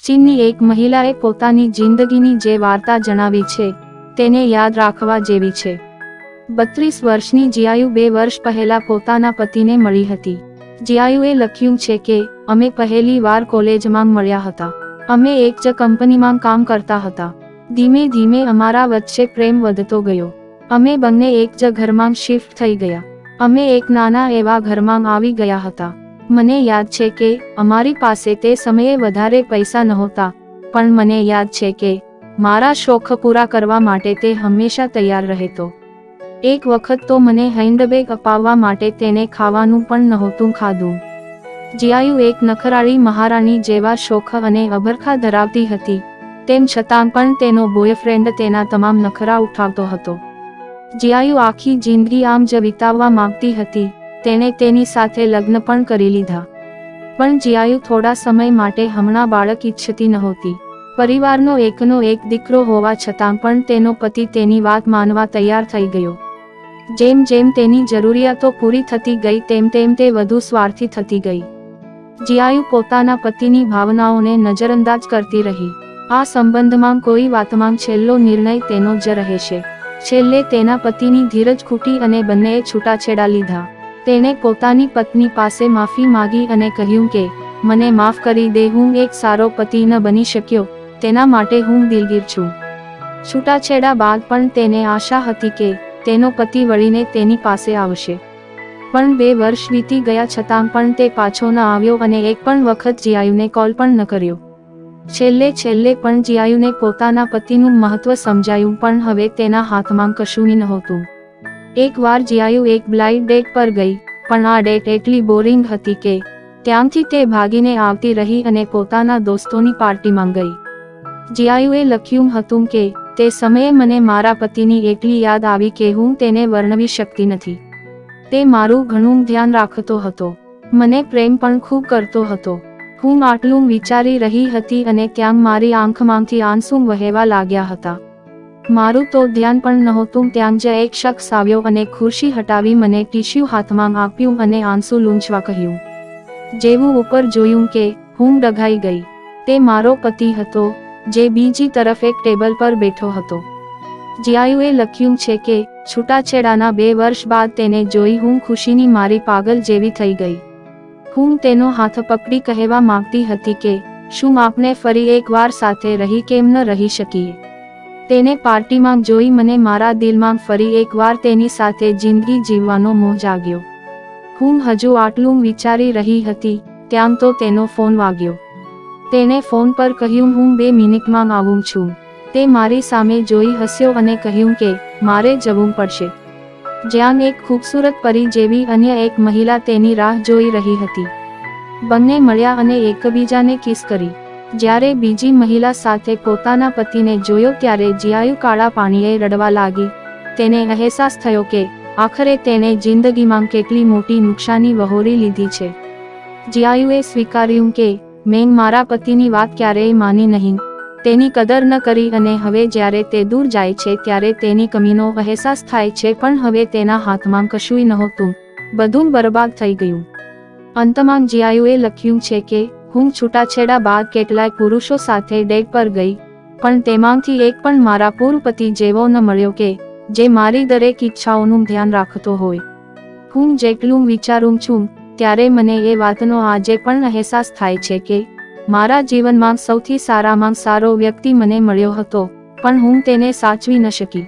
ચીનની એક મહિલાએ પોતાની જિંદગીની જે વાર્તા જણાવી છે તેને યાદ રાખવા જેવી છે। 32 વર્ષની જીયાયુ 2 વર્ષ પહેલા પોતાના પતિને મળી હતી। જીયાયુએ લખ્યું છે કે અમે પહેલી વાર કોલેજમાં મળ્યા હતા। અમે એક જ કંપનીમાં કામ કરતા હતા। ધીમે ધીમે અમારા વચ્ચે પ્રેમ વધતો ગયો। અમે બંને એક જ ઘરમાં શિફ્ટ થઈ ગયા। અમે એક નાના એવા ઘરમાં આવી ગયા હતા। મને યાદ છે કે અમારી પાસે તે સમયે વધારે પૈસા નહોતા, પણ મને યાદ છે કે મારા શોખ પૂરા કરવા માટે તે હંમેશા તૈયાર રહેતો। એક વખત તો મને હેન્ડબેગ અપાવવા માટે તેને ખાવાનું પણ નહોતું ખાધું। જીયાયુ એક નખરાળી મહારાણી જેવા શોખ અને અભરખા ધરાવતી હતી, તેમ છતાં પણ તેનો બોયફ્રેન્ડ તેના તમામ નખરા ઉઠાવતો હતો। જીયાયુ આખી જિંદગી આમ જ વિતાવવા માંગતી હતી। તેણે તેની સાથે લગ્ન પણ કરી લીધા, પણ જીયાયુ થોડા સમય માટે હમણાં બાળક ઈચ્છતી નહોતી। પરિવારનો એકનો એક દીકરો હોવા છતાં પણ તેનો પતિ તેની વાત માનવા તૈયાર થઈ ગયો। જેમ જેમ તેની જરૂરિયાતો પૂરી થતી ગઈ તેમ તેમ તે વધુ સ્વાર્થી થતી ગઈ। જીયાયુ પોતાના પતિની ભાવનાઓને નજરઅંદાજ કરતી રહી। આ સંબંધમાં કોઈ વાતમાં છેલ્લો નિર્ણય તેનો જ રહેશે। છેલ્લે તેના પતિની ધીરજ ખૂટી અને બંનેએ છૂટાછેડા લીધા। તેણે પોતાની પત્ની પાસે માફી માંગી અને કહ્યું કે મને માફ કરી દે, હું એક સારો પતિ ન બની શક્યો, તેના માટે હું દિલગીર છું। છૂટાછેડા બાદ પણ તેને આશા હતી કે તેનો પતિ વળીને તેની પાસે આવશે, પણ 2 વર્ષ વીતી ગયા છતાં પણ તે પાછો ન આવ્યો અને એક પણ વખત જીયાયુને કોલ પણ ન કર્યો। છેલ્લે પણ જીયાયુને પોતાના પતિનું મહત્વ સમજાયું, પણ હવે તેના હાથમાં કશું નહોતું। એકવાર જીયાયુ એક બ્લાઇન્ડ ડેટ પર ગઈ, પણ આ ડેટ એટલી બોરિંગ હતી કે ત્યાંથી તે ભાગીને આવતી રહી અને પોતાના દોસ્તોની પાર્ટીમાં ગઈ। જીયાયુએ લખ્યું હતું કે તે સમયે મને મારા પતિની એટલી યાદ આવી કે હું તેને વર્ણવી શકતી નથી। તે મારું ઘણું ધ્યાન રાખતો હતો, મને પ્રેમ પણ ખૂબ કરતો હતો। હું આટલું વિચારી રહી હતી અને ત્યાં મારી આંખમાંથી આંસુ વહેવા લાગ્યા હતા। મારું તો ધ્યાન પણ નહોતું, ત્યાં જ એક શખ્સ આવ્યો અને ખુરશી હટાવી મને ટીશ્યુ હાથમાં આપ્યું અને આંસુ લૂંછવા કહ્યું। જેવું ઉપર જોયું કે હું ડઘાઈ ગઈ। તે મારો પતિ હતો, જે બીજી તરફ એક ટેબલ પર બેઠો હતો। જીયાયુએ લખ્યું છે કે છૂટાછેડાના 2 વર્ષ બાદ તેને જોઈ હું ખુશીની મારી પાગલ જેવી થઈ ગઈ। હું તેનો હાથ પકડી કહેવા માંગતી હતી કે શું આપણે ફરી એકવાર સાથે રહી કેમ ન રહી શકીએ। તેને પાર્ટીમાં જોઈ મને મારા દિલમાં ફરી એકવાર તેની સાથે જિંદગી જીવવાનો મોહ જાગ્યો। હું હજુ આટલું વિચારી રહી હતી ત્યાં તો તેનો ફોન વાગ્યો। તેણે ફોન પર કહ્યું હું 2 મિનિટમાં આવું છું। તે મારી સામે જોઈ હસ્યો અને કહ્યું કે મારે જવું પડશે, જ્યાં એક ખૂબસૂરત પરી જેવી અન્ય એક મહિલા તેની રાહ જોઈ રહી હતી। બંને મળ્યા અને એકબીજાને કિસ કરી। જ્યારે બીજી મહિલા સાથે પોતાના પતિને જોયો ત્યારે જીયાયુ કાળા પાણીએ રડવા લાગી। તેને અહેસાસ થયો કે આખરે તેણે જિંદગીમાં કેટલી મોટી નુકસાની વહોરી લીધી છે। જીયાયુએ સ્વીકાર્યું કે મેં મારા પતિની વાત ક્યારેય માની નહીં, તેની કદર ન કરી અને હવે જ્યારે તે દૂર જાય છે ત્યારે તેની કમીનો અહેસાસ થાય છે, પણ હવે તેના હાથમાં કશુંય નહોતું, બધું બરબાદ થઈ ગયું। અંતમાં જીયાયુએ લખ્યું છે કે હું છૂટાછેડા બાદ કેટલાય પુરુષો સાથે ડેટ પર ગઈ, પણ તેમાંથી એક પણ મારા પૂર્વ પતિ જેવો ન મળ્યો કે જે મારી દરેક ઈચ્છાઓનું ધ્યાન રાખતો હોય। હું જેટલું વિચારું છું ત્યારે મને એ વાતનો આજે પણ અહેસાસ થાય છે કે મારા જીવનમાં સૌથી સારામાં સારો વ્યક્તિ મને મળ્યો હતો, પણ હું તેને સાચવી ન શકી।